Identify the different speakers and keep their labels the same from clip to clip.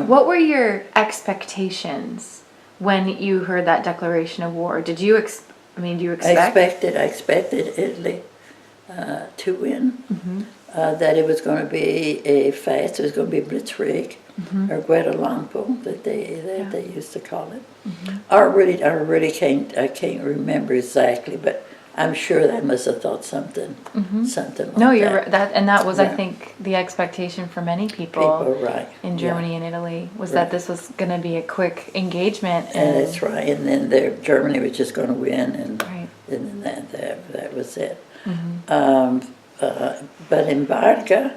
Speaker 1: What were your expectations when you heard that declaration of war? Did you do you expect?
Speaker 2: I expected Italy to win. That it was going to be it was going to be Blitzkrieg, or Guadalampo that they used to call it. I really can't remember exactly, but I'm sure they must have thought something like that.
Speaker 1: No, you're right. That was, I
Speaker 2: Yeah.
Speaker 1: think, the expectation for many people
Speaker 2: Right.
Speaker 1: in Germany and Italy was that this was going to be a quick engagement.
Speaker 2: And that's right. And then Germany was just going to win, and
Speaker 1: Right.
Speaker 2: and then that was it. But in Barga,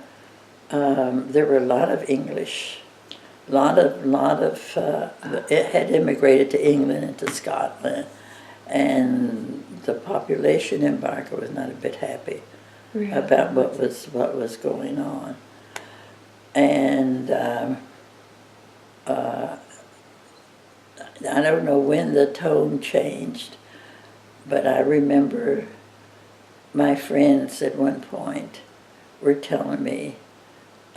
Speaker 2: there were a lot of English. It had immigrated to England and to Scotland, and the population in Barga was not a bit happy about what was going on. And I don't know when the tone changed, but I remember my friends at one point were telling me,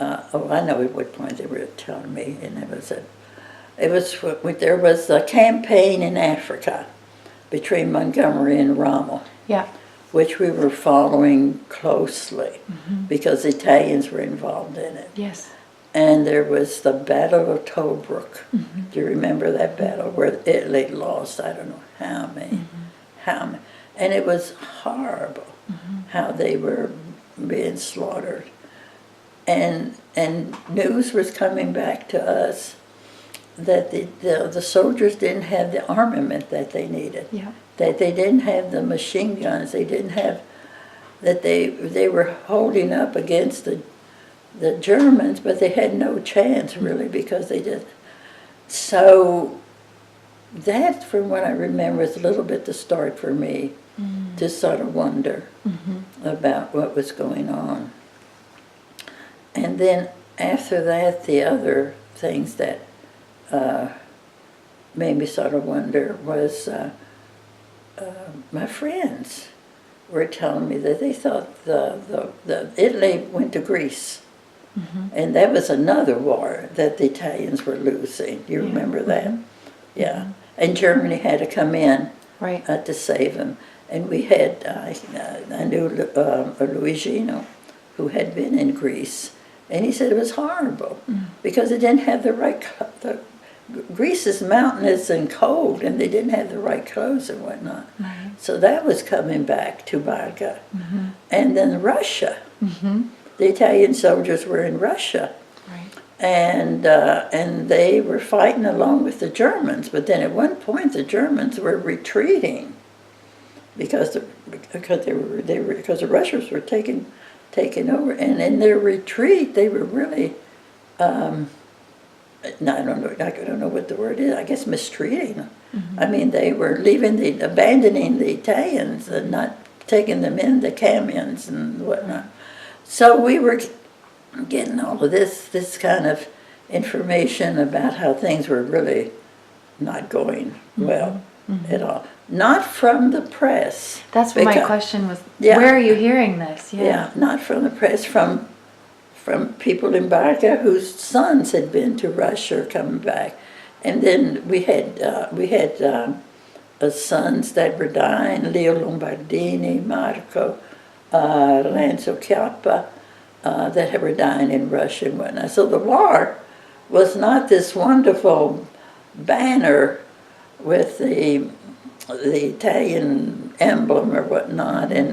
Speaker 2: I know at what point they were telling me, and there was a campaign in Africa between Montgomery and Rommel, which we were following closely because the Italians were involved in it.
Speaker 1: Yes.
Speaker 2: And there was the Battle of Tobruk. Do you remember that battle where Italy lost? I don't know how many. And it was horrible how they were being slaughtered. And news was coming back to us that the soldiers didn't have the armament that they needed.
Speaker 1: Yeah.
Speaker 2: That they didn't have the machine guns. They didn't have, that they were holding up against the Germans, but they had no chance really because they just. So that, from what I remember, is a little bit the start for me to sort of wonder about what was going on. And then after that, the other things that made me sort of wonder was my friends were telling me that they thought the Italy went to Greece. And that was another war that the Italians were losing. You remember that? Yeah. And Germany had to come in to save them. And we had, I knew Luigino, who had been in Greece, and he said it was horrible because it didn't have the right, Greece is mountainous and cold, and they didn't have the right clothes and whatnot. So that was coming back to Barga. And then Russia. The Italian soldiers were in Russia, and they were fighting along with the Germans. But then at one point, the Germans were retreating because the Russians were taking over. And in their retreat, they were really, I don't know what the word is. I guess mistreating. I mean, they were abandoning the Italians and not taking them in the camions and whatnot. So we were getting all of this kind of information about how things were really not going well at all. Not from the press.
Speaker 1: That's what my question was. Where are you hearing this?
Speaker 2: Yeah, not from the press, from people in Barga whose sons had been to Russia or coming back. And then we had sons that were dying, Leo Lombardini, Marco, Renzo Chiappa, that were dying in Russia and whatnot. So the war was not this wonderful banner with the Italian emblem or whatnot, and